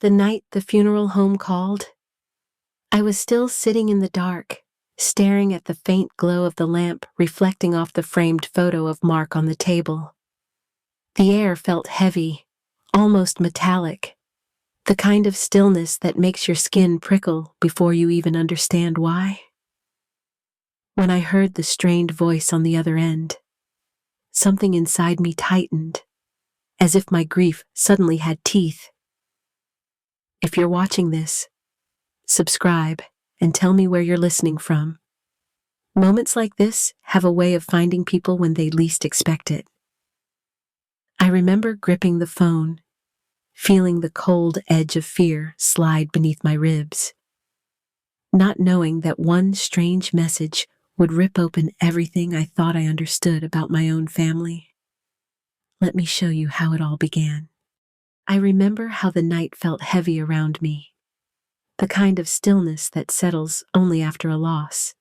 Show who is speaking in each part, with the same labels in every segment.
Speaker 1: The night the funeral home called, I was still sitting in the dark, staring at the faint glow of the lamp reflecting off the framed photo of Mark on the table. The air felt heavy, almost metallic, the kind of stillness that makes your skin prickle before you even understand why. When I heard the strained voice on the other end, something inside me tightened, as if my grief suddenly had teeth. If you're watching this, subscribe and tell me where you're listening from. Moments like this have a way of finding people when they least expect it. I remember gripping the phone, feeling the cold edge of fear slide beneath my ribs, not knowing that one strange message would rip open everything I thought I understood about my own family. Let me show you how it all began. I remember how the night felt heavy around me, the kind of stillness that settles only after a loss.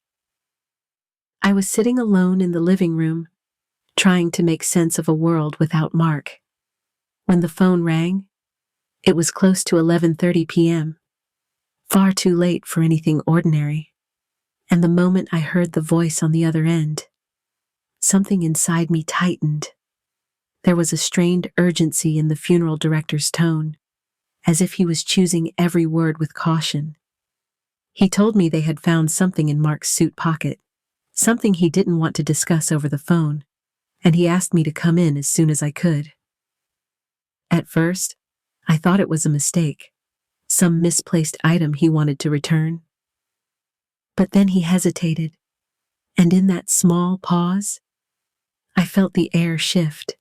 Speaker 1: I was sitting alone in the living room, trying to make sense of a world without Mark. When the phone rang, it was close to 11:30 p.m., far too late for anything ordinary. And the moment I heard the voice on the other end, something inside me tightened. There was a strained urgency in the funeral director's tone, as if he was choosing every word with caution. He told me they had found something in Mark's suit pocket, something he didn't want to discuss over the phone, and he asked me to come in as soon as I could. At first, I thought it was a mistake, some misplaced item he wanted to return. But then he hesitated, and in that small pause, I felt the air shift.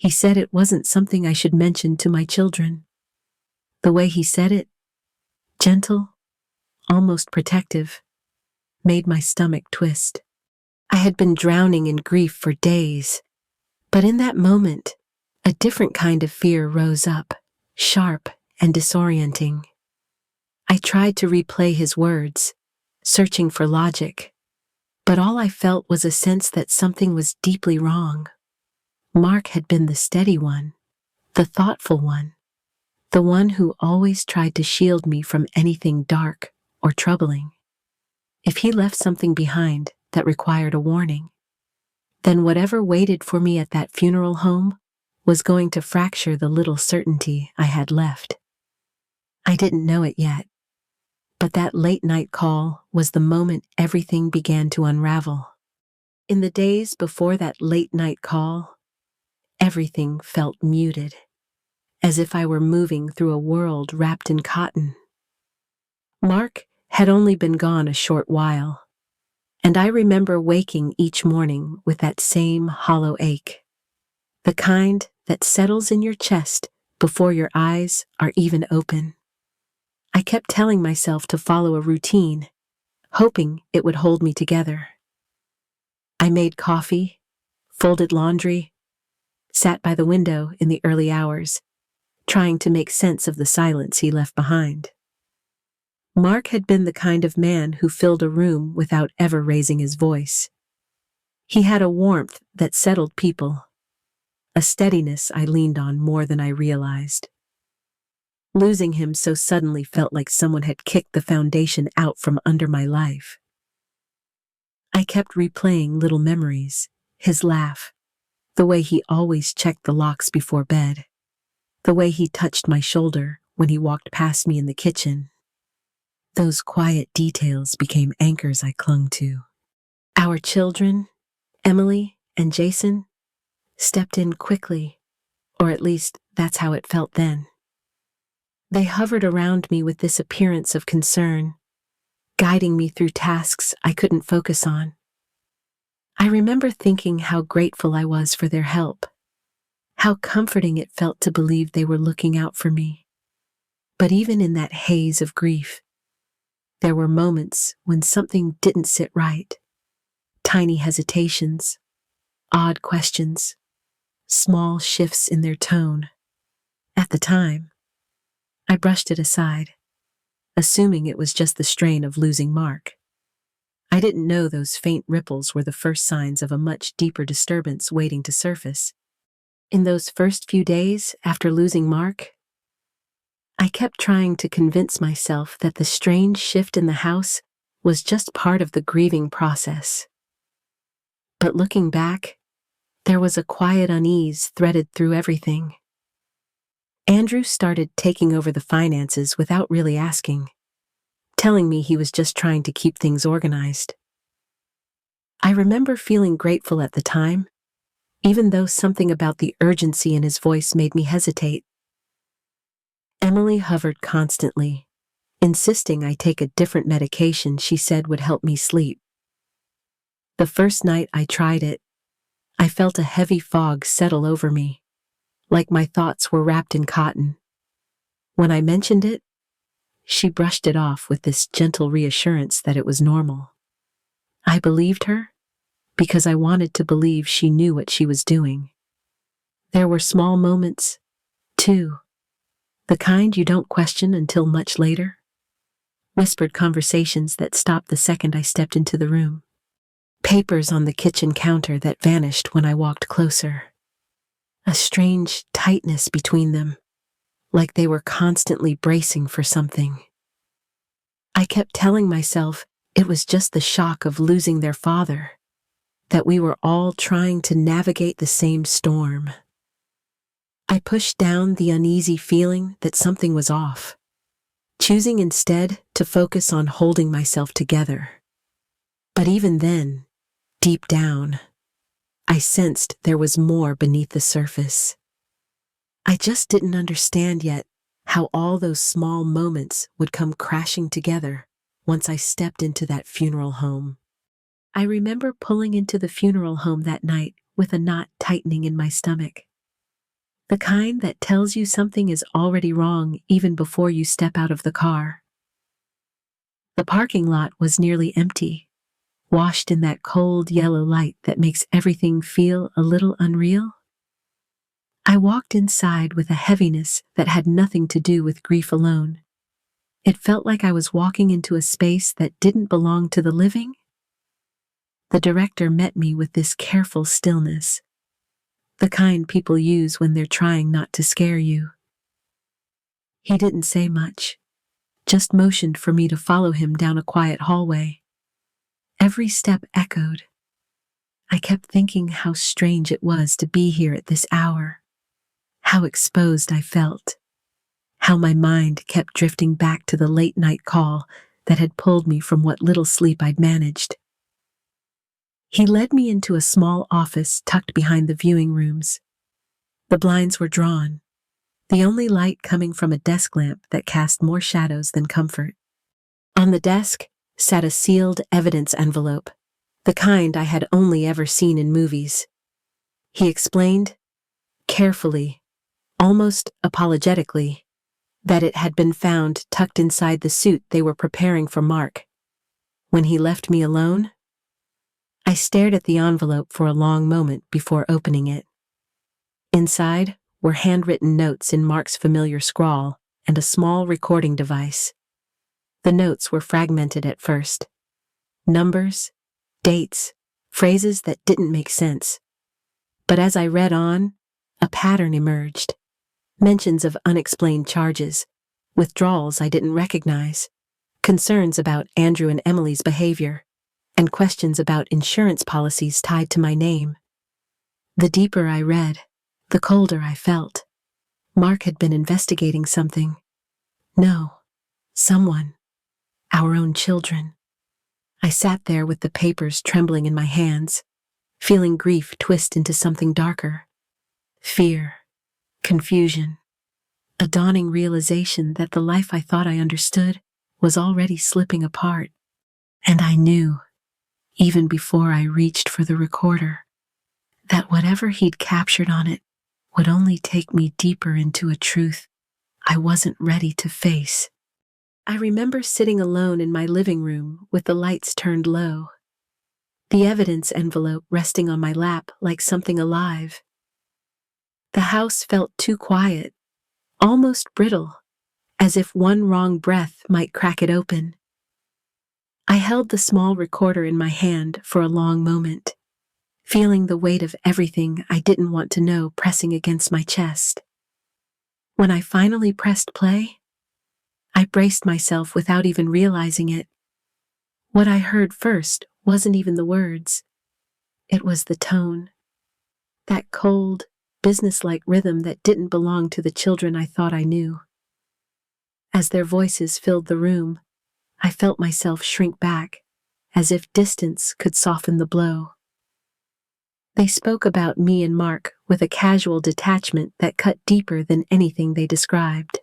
Speaker 1: He said it wasn't something I should mention to my children. The way he said it, gentle, almost protective, made my stomach twist. I had been drowning in grief for days, but in that moment, a different kind of fear rose up, sharp and disorienting. I tried to replay his words, searching for logic, but all I felt was a sense that something was deeply wrong. Mark had been the steady one, the thoughtful one, the one who always tried to shield me from anything dark or troubling. If he left something behind that required a warning, then whatever waited for me at that funeral home was going to fracture the little certainty I had left. I didn't know it yet, but that late-night call was the moment everything began to unravel. In the days before that late-night call, everything felt muted, as if I were moving through a world wrapped in cotton. Mark had only been gone a short while, and I remember waking each morning with that same hollow ache, the kind that settles in your chest before your eyes are even open. I kept telling myself to follow a routine, hoping it would hold me together. I made coffee, folded laundry, sat by the window in the early hours, trying to make sense of the silence he left behind. Mark had been the kind of man who filled a room without ever raising his voice. He had a warmth that settled people, a steadiness I leaned on more than I realized. Losing him so suddenly felt like someone had kicked the foundation out from under my life. I kept replaying little memories, his laugh, the way he always checked the locks before bed, the way he touched my shoulder when he walked past me in the kitchen. Those quiet details became anchors I clung to. Our children, Emily and Jason, stepped in quickly, or at least that's how it felt then. They hovered around me with this appearance of concern, guiding me through tasks I couldn't focus on. I remember thinking how grateful I was for their help, how comforting it felt to believe they were looking out for me. But even in that haze of grief, there were moments when something didn't sit right. Tiny hesitations, odd questions, small shifts in their tone. At the time, I brushed it aside, assuming it was just the strain of losing Mark. I didn't know those faint ripples were the first signs of a much deeper disturbance waiting to surface. In those first few days after losing Mark, I kept trying to convince myself that the strange shift in the house was just part of the grieving process. But looking back, there was a quiet unease threaded through everything. Andrew started taking over the finances without really asking, telling me he was just trying to keep things organized. I remember feeling grateful at the time, even though something about the urgency in his voice made me hesitate. Emily hovered constantly, insisting I take a different medication she said would help me sleep. The first night I tried it, I felt a heavy fog settle over me, like my thoughts were wrapped in cotton. When I mentioned it, she brushed it off with this gentle reassurance that it was normal. I believed her because I wanted to believe she knew what she was doing. There were small moments, too, the kind you don't question until much later. Whispered conversations that stopped the second I stepped into the room. Papers on the kitchen counter that vanished when I walked closer. A strange tightness between them, like they were constantly bracing for something. I kept telling myself it was just the shock of losing their father, that we were all trying to navigate the same storm. I pushed down the uneasy feeling that something was off, choosing instead to focus on holding myself together. But even then, deep down, I sensed there was more beneath the surface. I just didn't understand yet how all those small moments would come crashing together once I stepped into that funeral home. I remember pulling into the funeral home that night with a knot tightening in my stomach. The kind that tells you something is already wrong even before you step out of the car. The parking lot was nearly empty, washed in that cold yellow light that makes everything feel a little unreal. I walked inside with a heaviness that had nothing to do with grief alone. It felt like I was walking into a space that didn't belong to the living. The director met me with this careful stillness, the kind people use when they're trying not to scare you. He didn't say much, just motioned for me to follow him down a quiet hallway. Every step echoed. I kept thinking how strange it was to be here at this hour, how exposed I felt, how my mind kept drifting back to the late-night call that had pulled me from what little sleep I'd managed. He led me into a small office tucked behind the viewing rooms. The blinds were drawn, the only light coming from a desk lamp that cast more shadows than comfort. On the desk sat a sealed evidence envelope, the kind I had only ever seen in movies. He explained, carefully, almost apologetically, that it had been found tucked inside the suit they were preparing for Mark. When he left me alone, I stared at the envelope for a long moment before opening it. Inside were handwritten notes in Mark's familiar scrawl and a small recording device. The notes were fragmented at first. Numbers, dates, phrases that didn't make sense. But as I read on, a pattern emerged. Mentions of unexplained charges, withdrawals I didn't recognize, concerns about Andrew and Emily's behavior, and questions about insurance policies tied to my name. The deeper I read, the colder I felt. Mark had been investigating something. No, someone. Our own children. I sat there with the papers trembling in my hands, feeling grief twist into something darker. Fear, confusion, a dawning realization that the life I thought I understood was already slipping apart. And I knew, even before I reached for the recorder, that whatever he'd captured on it would only take me deeper into a truth I wasn't ready to face. I remember sitting alone in my living room with the lights turned low, the evidence envelope resting on my lap like something alive. The house felt too quiet, almost brittle, as if one wrong breath might crack it open. I held the small recorder in my hand for a long moment, feeling the weight of everything I didn't want to know pressing against my chest. When I finally pressed play, I braced myself without even realizing it. What I heard first wasn't even the words. It was the tone. That cold, businesslike rhythm that didn't belong to the children I thought I knew. As their voices filled the room, I felt myself shrink back, as if distance could soften the blow. They spoke about me and Mark with a casual detachment that cut deeper than anything they described.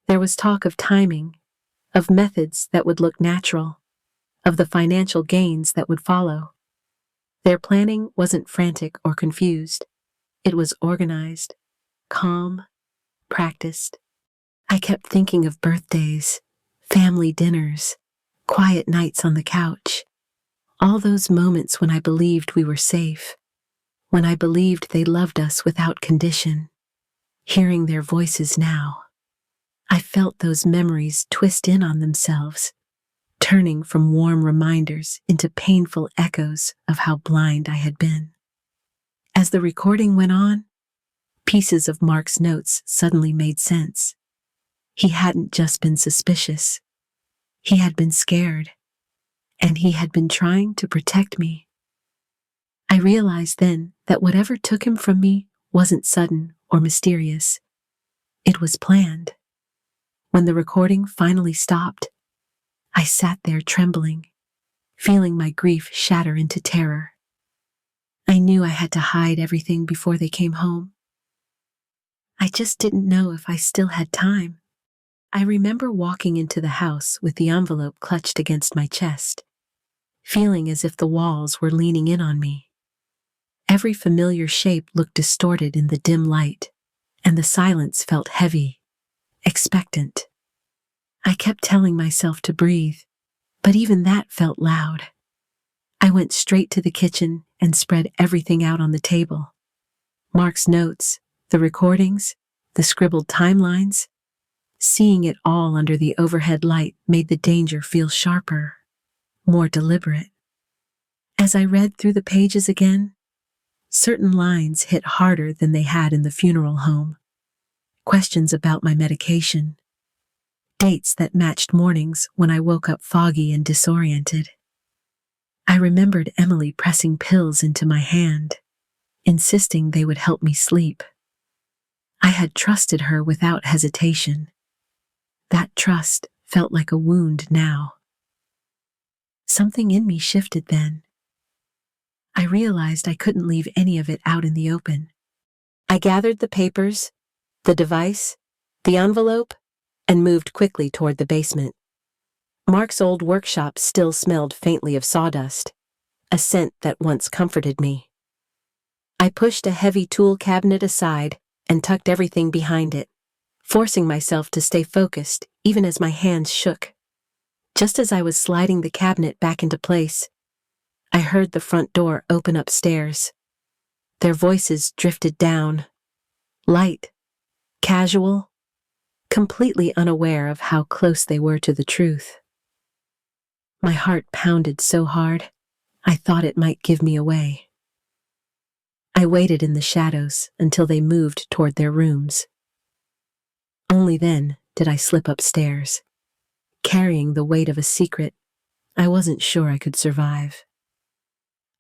Speaker 1: There was talk of timing, of methods that would look natural, of the financial gains that would follow. Their planning wasn't frantic or confused. It was organized, calm, practiced. I kept thinking of birthdays, family dinners, quiet nights on the couch. All those moments when I believed we were safe, when I believed they loved us without condition. Hearing their voices now, I felt those memories twist in on themselves, turning from warm reminders into painful echoes of how blind I had been. As the recording went on, pieces of Mark's notes suddenly made sense. He hadn't just been suspicious. He had been scared, and he had been trying to protect me. I realized then that whatever took him from me wasn't sudden or mysterious. It was planned. When the recording finally stopped, I sat there trembling, feeling my grief shatter into terror. I knew I had to hide everything before they came home. I just didn't know if I still had time. I remember walking into the house with the envelope clutched against my chest, feeling as if the walls were leaning in on me. Every familiar shape looked distorted in the dim light, and the silence felt heavy, expectant. I kept telling myself to breathe, but even that felt loud. I went straight to the kitchen and spread everything out on the table. Mark's notes, the recordings, the scribbled timelines. Seeing it all under the overhead light made the danger feel sharper, more deliberate. As I read through the pages again, certain lines hit harder than they had in the funeral home. Questions about my medication. Dates that matched mornings when I woke up foggy and disoriented. I remembered Emily pressing pills into my hand, insisting they would help me sleep. I had trusted her without hesitation. That trust felt like a wound now. Something in me shifted then. I realized I couldn't leave any of it out in the open. I gathered the papers, the device, the envelope, and moved quickly toward the basement. Mark's old workshop still smelled faintly of sawdust, a scent that once comforted me. I pushed a heavy tool cabinet aside and tucked everything behind it, forcing myself to stay focused even as my hands shook. Just as I was sliding the cabinet back into place, I heard the front door open upstairs. Their voices drifted down, light, casual, completely unaware of how close they were to the truth. My heart pounded so hard, I thought it might give me away. I waited in the shadows until they moved toward their rooms. Only then did I slip upstairs, carrying the weight of a secret I wasn't sure I could survive.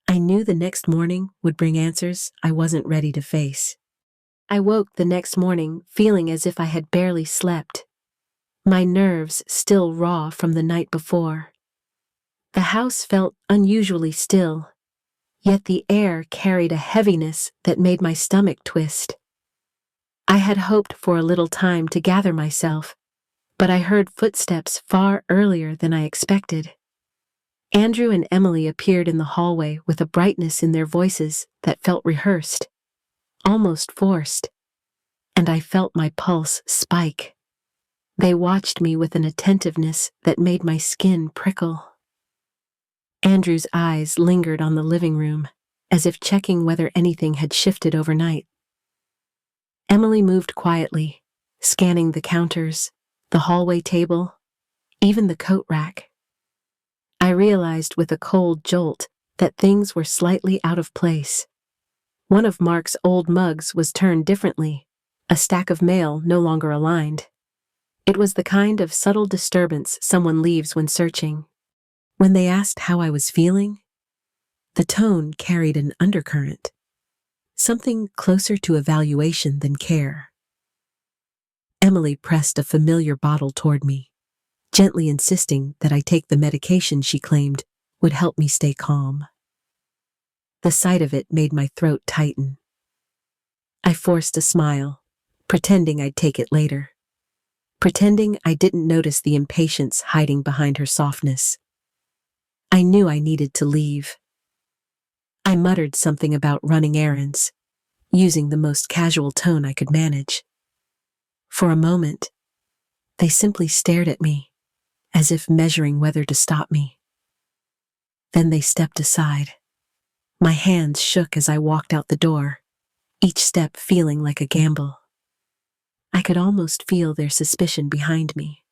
Speaker 1: I knew the next morning would bring answers I wasn't ready to face. I woke the next morning feeling as if I had barely slept, my nerves still raw from the night before. The house felt unusually still, yet the air carried a heaviness that made my stomach twist. I had hoped for a little time to gather myself, but I heard footsteps far earlier than I expected. Andrew and Emily appeared in the hallway with a brightness in their voices that felt rehearsed, almost forced, and I felt my pulse spike. They watched me with an attentiveness that made my skin prickle. Andrew's eyes lingered on the living room, as if checking whether anything had shifted overnight. Emily moved quietly, scanning the counters, the hallway table, even the coat rack. I realized with a cold jolt that things were slightly out of place. One of Mark's old mugs was turned differently, a stack of mail no longer aligned. It was the kind of subtle disturbance someone leaves when searching. When they asked how I was feeling, the tone carried an undercurrent, something closer to evaluation than care. Emily pressed a familiar bottle toward me, gently insisting that I take the medication she claimed would help me stay calm. The sight of it made my throat tighten. I forced a smile, pretending I'd take it later, pretending I didn't notice the impatience hiding behind her softness. I knew I needed to leave. I muttered something about running errands, using the most casual tone I could manage. For a moment, they simply stared at me, as if measuring whether to stop me. Then they stepped aside. My hands shook as I walked out the door, each step feeling like a gamble. I could almost feel their suspicion behind me.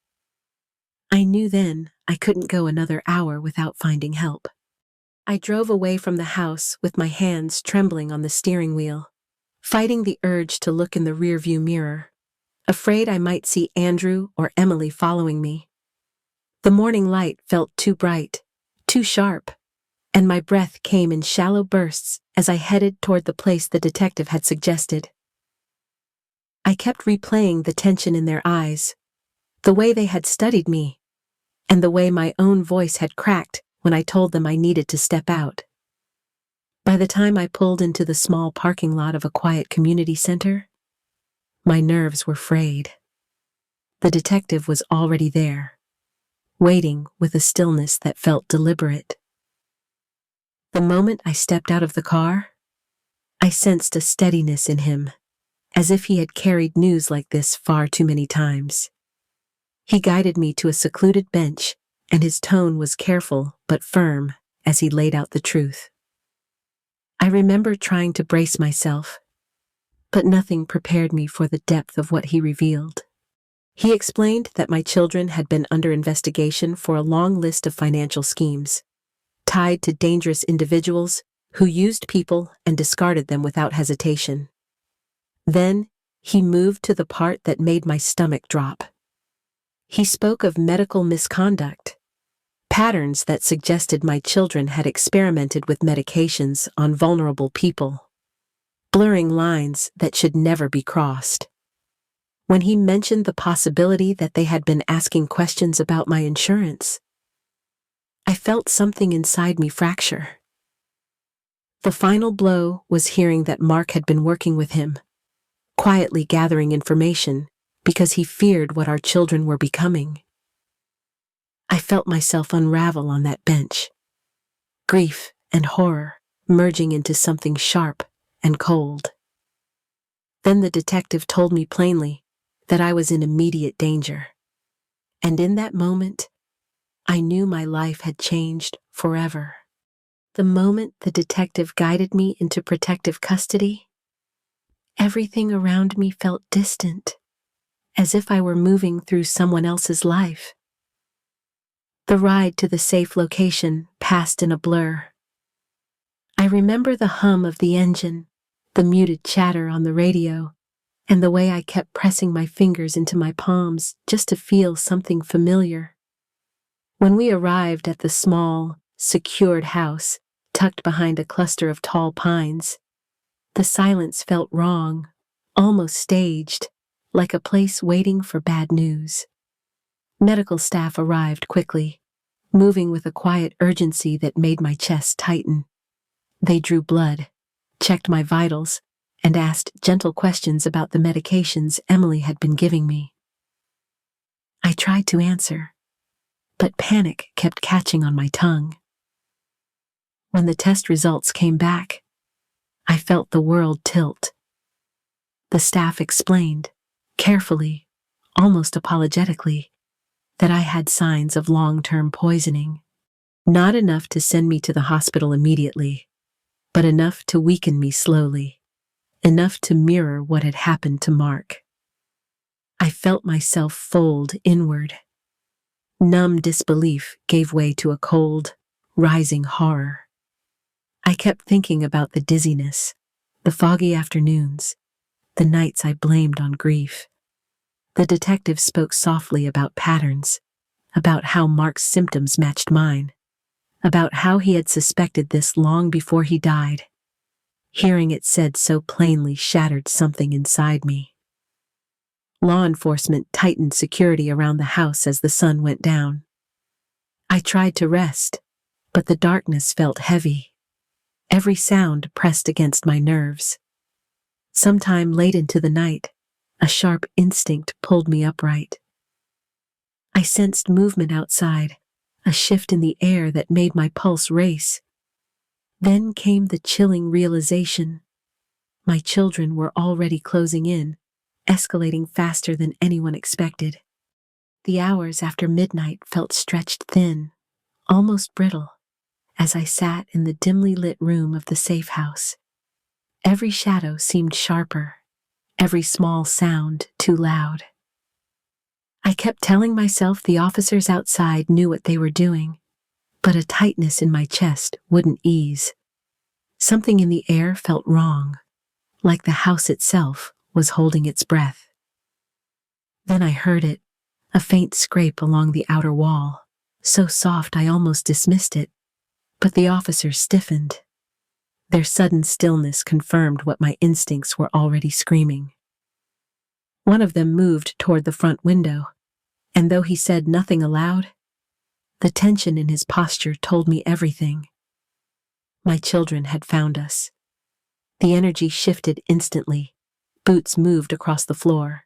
Speaker 1: I knew then I couldn't go another hour without finding help. I drove away from the house with my hands trembling on the steering wheel, fighting the urge to look in the rearview mirror, afraid I might see Andrew or Emily following me. The morning light felt too bright, too sharp, and my breath came in shallow bursts as I headed toward the place the detective had suggested. I kept replaying the tension in their eyes, the way they had studied me, and the way my own voice had cracked when I told them I needed to step out. By the time I pulled into the small parking lot of a quiet community center, my nerves were frayed. The detective was already there, waiting with a stillness that felt deliberate. The moment I stepped out of the car, I sensed a steadiness in him, as if he had carried news like this far too many times. He guided me to a secluded bench, and his tone was careful but firm as he laid out the truth. I remember trying to brace myself, but nothing prepared me for the depth of what he revealed. He explained that my children had been under investigation for a long list of financial schemes, tied to dangerous individuals who used people and discarded them without hesitation. Then, he moved to the part that made my stomach drop. He spoke of medical misconduct, patterns that suggested my children had experimented with medications on vulnerable people, blurring lines that should never be crossed. When he mentioned the possibility that they had been asking questions about my insurance, I felt something inside me fracture. The final blow was hearing that Mark had been working with him, quietly gathering information because he feared what our children were becoming. I felt myself unravel on that bench, grief and horror merging into something sharp and cold. Then the detective told me plainly that I was in immediate danger. And in that moment, I knew my life had changed forever. The moment the detective guided me into protective custody, everything around me felt distant, as if I were moving through someone else's life. The ride to the safe location passed in a blur. I remember the hum of the engine, the muted chatter on the radio, and the way I kept pressing my fingers into my palms just to feel something familiar. When we arrived at the small, secured house, tucked behind a cluster of tall pines, the silence felt wrong, almost staged, like a place waiting for bad news. Medical staff arrived quickly, moving with a quiet urgency that made my chest tighten. They drew blood, checked my vitals, and asked gentle questions about the medications Emily had been giving me. I tried to answer, but panic kept catching on my tongue. When the test results came back, I felt the world tilt. The staff explained, carefully, almost apologetically, that I had signs of long-term poisoning. Not enough to send me to the hospital immediately, but enough to weaken me slowly, enough to mirror what had happened to Mark. I felt myself fold inward. Numb disbelief gave way to a cold, rising horror. I kept thinking about the dizziness, the foggy afternoons, the nights I blamed on grief. The detective spoke softly about patterns, about how Mark's symptoms matched mine, about how he had suspected this long before he died. Hearing it said so plainly shattered something inside me. Law enforcement tightened security around the house as the sun went down. I tried to rest, but the darkness felt heavy. Every sound pressed against my nerves. Sometime late into the night, a sharp instinct pulled me upright. I sensed movement outside, a shift in the air that made my pulse race. Then came the chilling realization. My children were already closing in, escalating faster than anyone expected. The hours after midnight felt stretched thin, almost brittle, as I sat in the dimly lit room of the safe house. Every shadow seemed sharper, every small sound too loud. I kept telling myself the officers outside knew what they were doing, but a tightness in my chest wouldn't ease. Something in the air felt wrong, like the house itself was holding its breath. Then I heard it, a faint scrape along the outer wall, so soft I almost dismissed it, but the officers stiffened. Their sudden stillness confirmed what my instincts were already screaming. One of them moved toward the front window, and though he said nothing aloud, the tension in his posture told me everything. My children had found us. The energy shifted instantly. Boots moved across the floor.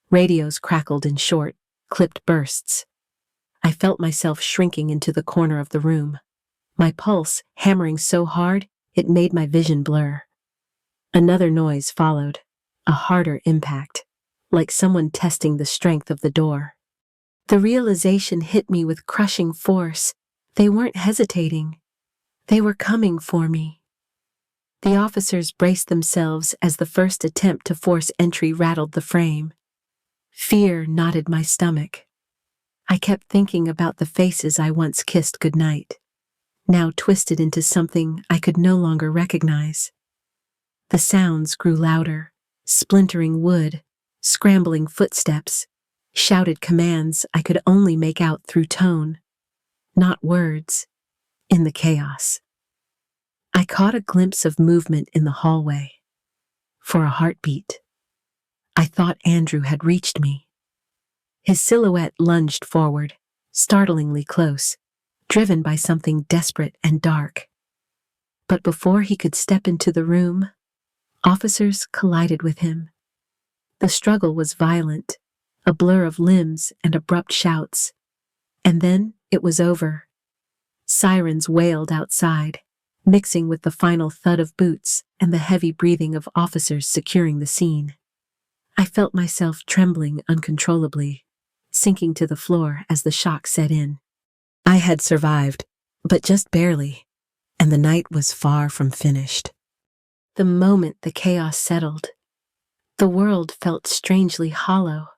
Speaker 1: Radios crackled in short, clipped bursts. I felt myself shrinking into the corner of the room, my pulse hammering so hard it made my vision blur. Another noise followed, a harder impact, like someone testing the strength of the door. The realization hit me with crushing force. They weren't hesitating. They were coming for me. The officers braced themselves as the first attempt to force entry rattled the frame. Fear knotted my stomach. I kept thinking about the faces I once kissed goodnight, now twisted into something I could no longer recognize. The sounds grew louder, splintering wood, scrambling footsteps, shouted commands I could only make out through tone, not words, in the chaos. I caught a glimpse of movement in the hallway. For a heartbeat, I thought Andrew had reached me. His silhouette lunged forward, startlingly close, driven by something desperate and dark. But before he could step into the room, officers collided with him. The struggle was violent, a blur of limbs and abrupt shouts. And then it was over. Sirens wailed outside, mixing with the final thud of boots and the heavy breathing of officers securing the scene. I felt myself trembling uncontrollably, sinking to the floor as the shock set in. I had survived, but just barely, and the night was far from finished. The moment the chaos settled, the world felt strangely hollow,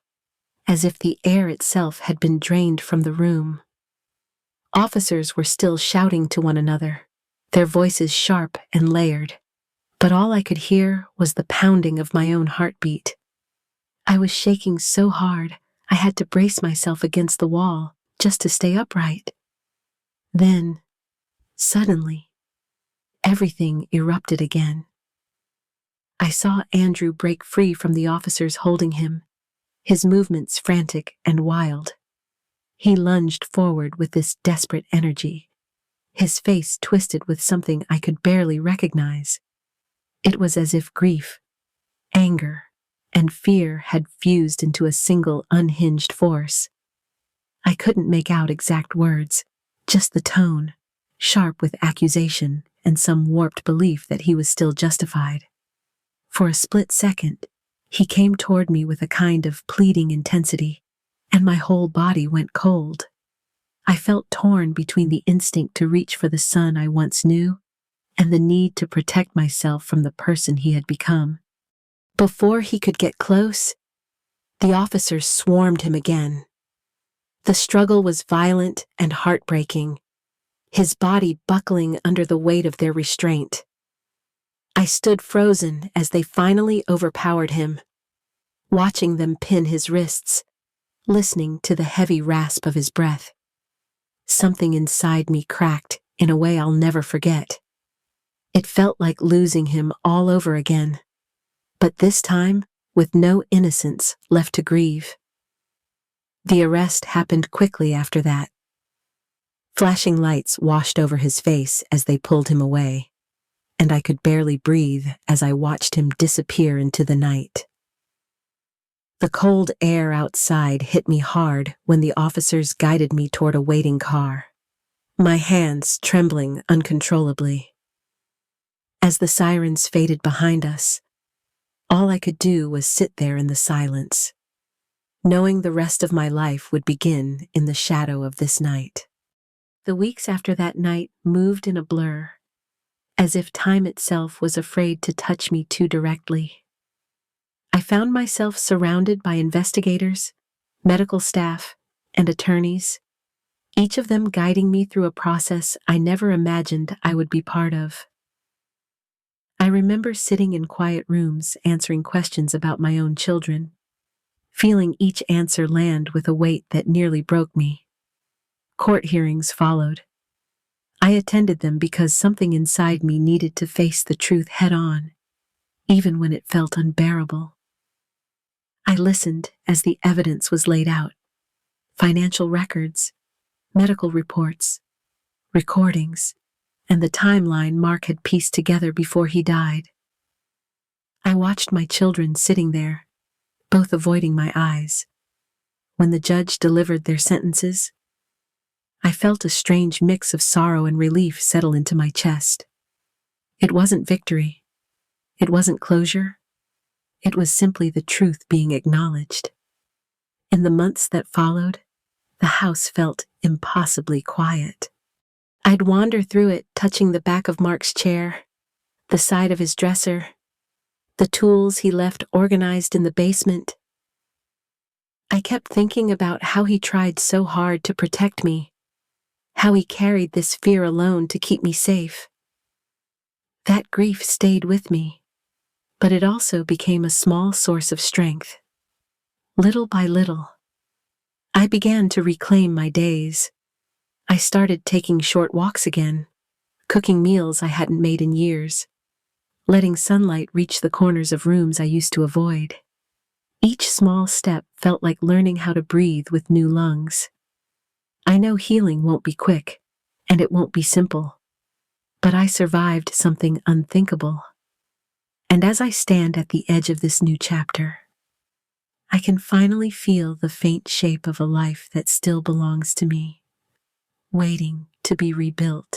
Speaker 1: as if the air itself had been drained from the room. Officers were still shouting to one another, their voices sharp and layered, but all I could hear was the pounding of my own heartbeat. I was shaking so hard I had to brace myself against the wall just to stay upright. Then, suddenly, everything erupted again. I saw Andrew break free from the officers holding him, his movements frantic and wild. He lunged forward with this desperate energy, his face twisted with something I could barely recognize. It was as if grief, anger, and fear had fused into a single unhinged force. I couldn't make out exact words, just the tone, sharp with accusation and some warped belief that he was still justified. For a split second, he came toward me with a kind of pleading intensity, and my whole body went cold. I felt torn between the instinct to reach for the son I once knew and the need to protect myself from the person he had become. Before he could get close, the officers swarmed him again. The struggle was violent and heartbreaking, his body buckling under the weight of their restraint. I stood frozen as they finally overpowered him. watching them pin his wrists, listening to the heavy rasp of his breath. Something inside me cracked in a way I'll never forget. It felt like losing him all over again, but this time with no innocence left to grieve. The arrest happened quickly after that. Flashing lights washed over his face as they pulled him away, and I could barely breathe as I watched him disappear into the night. The cold air outside hit me hard when the officers guided me toward a waiting car, my hands trembling uncontrollably. As the sirens faded behind us, all I could do was sit there in the silence, knowing the rest of my life would begin in the shadow of this night. The weeks after that night moved in a blur, as if time itself was afraid to touch me too directly. I found myself surrounded by investigators, medical staff, and attorneys, each of them guiding me through a process I never imagined I would be part of. I remember sitting in quiet rooms answering questions about my own children, feeling each answer land with a weight that nearly broke me. Court hearings followed. I attended them because something inside me needed to face the truth head-on, even when it felt unbearable. I listened as the evidence was laid out: financial records, medical reports, recordings, and the timeline Mark had pieced together before he died. I watched my children sitting there, both avoiding my eyes. When the judge delivered their sentences, I felt a strange mix of sorrow and relief settle into my chest. It wasn't victory. It wasn't closure. It was simply the truth being acknowledged. In the months that followed, the house felt impossibly quiet. I'd wander through it, touching the back of Mark's chair, the side of his dresser, the tools he left organized in the basement. I kept thinking about how he tried so hard to protect me, how he carried this fear alone to keep me safe. That grief stayed with me, but it also became a small source of strength. Little by little, I began to reclaim my days. I started taking short walks again, cooking meals I hadn't made in years, letting sunlight reach the corners of rooms I used to avoid. Each small step felt like learning how to breathe with new lungs. I know healing won't be quick, and it won't be simple, but I survived something unthinkable. And as I stand at the edge of this new chapter, I can finally feel the faint shape of a life that still belongs to me, waiting to be rebuilt.